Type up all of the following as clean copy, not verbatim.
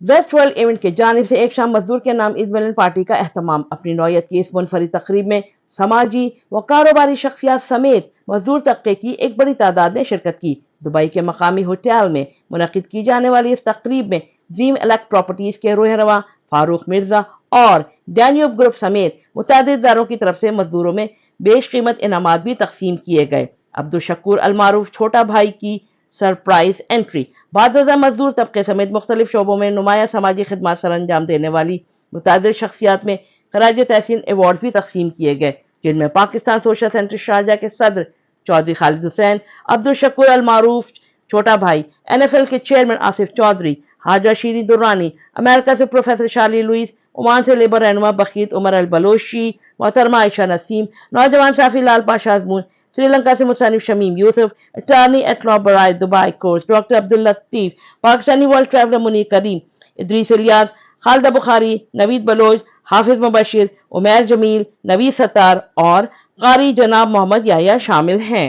Waste world event की जानिब से एक शाम मजदूर के नाम ईद मिलन पार्टी का एहतमाम। अपनी नौयत की इस मुनफरिद तकरीब में समाजी व कारोबारी शख्सियात समेत मजदूर तबके की एक बड़ी तादाद ने शिरकत की। दुबई के मकामी होटल में मुनक्किद की जाने वाली इस तकरीब में ड्रीम इलेक्ट प्रॉपर्टीज के रोहरवा फारूक मिर्जा और डैन्यूब ग्रुप समेत मुतअद्दिद इदारों की तरफ से मजदूरों में बेशकीमत इनामात भी तकसीम किए गए। अब्दुल शक्कुर अलमारूफ छोटा भाई की सरप्राइज एंट्री। बादशाह मजदूर तबके समेत मुख्तलिफ शोबों में नुमाया समाजी खिदमत सर अंजाम देने वाली मुतअद्दिद शख्सियात में खराज तहसीन अवार्ड भी तकसीम किए गए, जिनमें पाकिस्तान सोशल सेंटर शारजा के सदर चौधरी खालिद हुसैन, अब्दुल शक्कुर अलमारूफ छोटा भाई, NFL के चेयरमैन आसिफ चौधरी, हाजा शीरी दुर्रानी, अमेरिका से प्रोफेसर शार्ली लुइस, ओमान से लेबर रहनुमा बखीत उमर अल बलोची, मोहतरमा आयशा नसीम, नौजवान साफी लाल पाशा अजमून, श्रीलंका से मुसन्निफ Shamim Yusuf, attorney at law बराए Dubai course doctor Abdul Latif, Pakistani world traveller Munir Karim, Idris Ilyas, Khalida Bukhari, Naveed Baloch, Hafiz Mubashir, Umair Jameel, Naveed Sattar और कारी जनाब मोहम्मद याया शामिल हैं।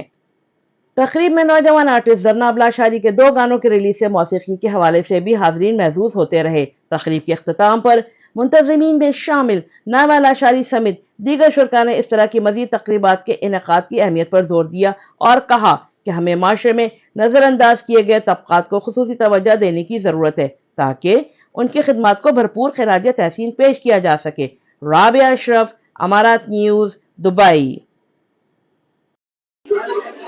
तकरीब में नौजवान आर्टिस्ट जरनाब लाशारी के 2 गानों की रिलीज से मौसीकी के हवाले से भी हाजरीन महजूज होते रहे। तकरीब के अख्ताम पर मुंतज़िमीन में शामिल नामा लाशारी समेत दीगर शुरका ने इस तरह की मजीद तकरीबात के इनेकाद की अहमियत पर जोर दिया और कहा कि हमें माशरे में नजरअंदाज किए गए तबकात को खुसूसी तवज्जो देने की जरूरत है ताकि उनकी खिदमत को भरपूर खिराज तहसीन पेश किया जा सके। राबिया अशरफ, अमारात news, Dubai.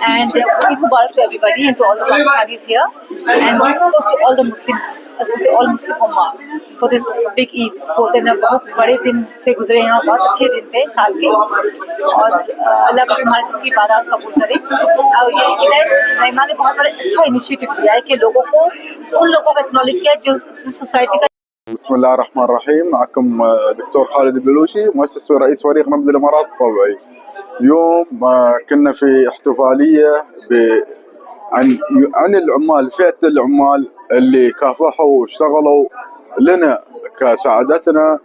And Eid Mubarak to everybody and to all the Pakistanis here, and of course to all the Muslims, to all Muslim Ummah for this big Eid. Of course, and बहुत बड़े दिन से गुजरे हैं और बहुत अच्छे दिन थे साल के, और अल्लाह बस हमारे सबकी इबादत कबूल करे। और ये इवेंट नईमा ने बहुत बड़ा अच्छा इनिशिएटिव लिया है कि लोगों को, उन लोगों को एक्नॉलेज किया जो सोसाइटी का। بسم الله الرحمن الرحيم. معكم دكتور خالد البلوشي، مؤسس ورئيس فريق نبض الامارات الطوعي. اليوم كنا في احتفاليه عن العمال، فئه العمال اللي كافحوا واشتغلوا لنا كسعادتنا،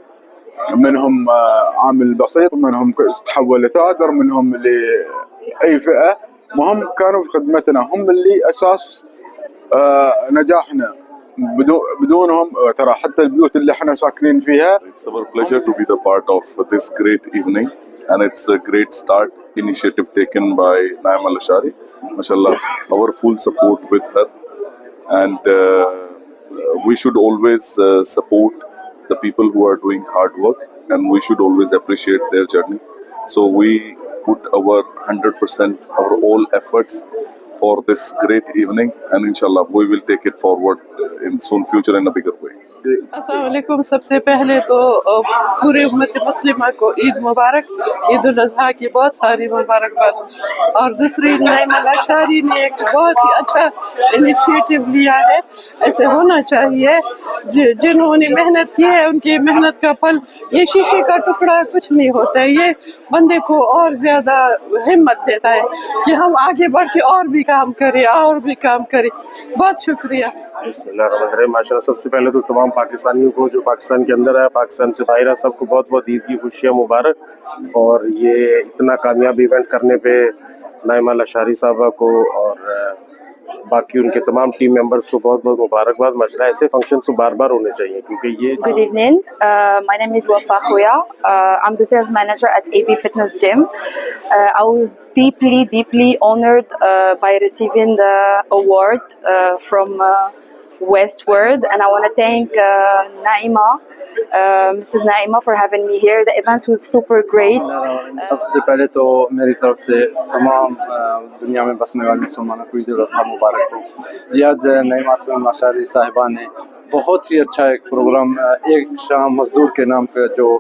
منهم عامل بسيط، منهم تحول لتاجر، منهم لاي فئه، مهم كانوا في خدمتنا، هم اللي اساس نجاحنا. بدونهم ترى حتى البيوت اللي احنا ساكنين فيها. It's our pleasure to be the part of this great evening, and it's a great start initiative taken by Naima Lashari. Mashallah, our full support with her, and we should always support the people who are doing hard work, and we should always appreciate their journey. So we put our 100%, our all efforts for this great evening, and inshallah we will take it forward in soon future in a bigger way. अस्सलाम वालेकुम। सबसे पहले तो पूरे उम्मत मुस्लिमा को ईद मुबारक, ईद उल अज़हा की बहुत सारी मुबारकबाद। और दूसरी, नाइमा लाशारी ने एक बहुत ही अच्छा इनिशिएटिव लिया है, ऐसे होना चाहिए। जिन्होंने मेहनत की है उनकी मेहनत का फल, ये शीशे का टुकड़ा कुछ नहीं होता है, ये बंदे को और ज़्यादा हिम्मत देता है कि हम आगे बढ़ के और भी काम करें और भी काम करें। बहुत शुक्रिया। बिस्मिल्लाहिर्रहमानिर्रहीम। माशाअल्लाह, सबसे पहले तो तमाम पाकिस्तानियों को जो पाकिस्तान के अंदर है, पाकिस्तान से बाहर है, सबको बहुत बहुत ईद की खुशियाँ मुबारक। और ये इतना कामयाब इवेंट करने पे नाइमा लाशारी साहबा को और बाकी उनके तमाम टीम मेंबर्स को बहुत बहुत मुबारकबाद। माशाअल्लाह, ऐसे फंक्शन तो बार बार होने चाहिए क्योंकि ये। Good evening. My name is Wafa Khoya. I'm the sales manager at AB Fitness Gym. I was deeply honored by receiving the award from Westward, and I want to thank Naima, Mrs. Naima, for having me here. The event was super great. सबसे पहले तो मेरी तरफ से तमाम दुनिया में बसने वाले मुसलमानों को ईद उल अज़हा मुबारक हो। ये आज नाइमा लाशारी साहिबा ने बहुत ही अच्छा एक प्रोग्राम, एक शाम मजदूर के नाम पे जो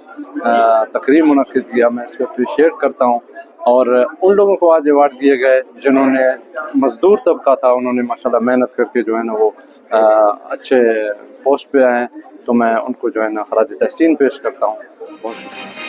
तकरीब मुनक्किद किया, मैं इसको अप्रिशिएट करता हूँ। और उन लोगों को आज अवार्ड दिए गए जिन्होंने, मजदूर तबका था, उन्होंने माशाल्लाह मेहनत करके जो है ना वो अच्छे पोस्ट पे आए, तो मैं उनको जो है ना खराज तहसीन पेश करता हूँ। बहुत शुक्रिया।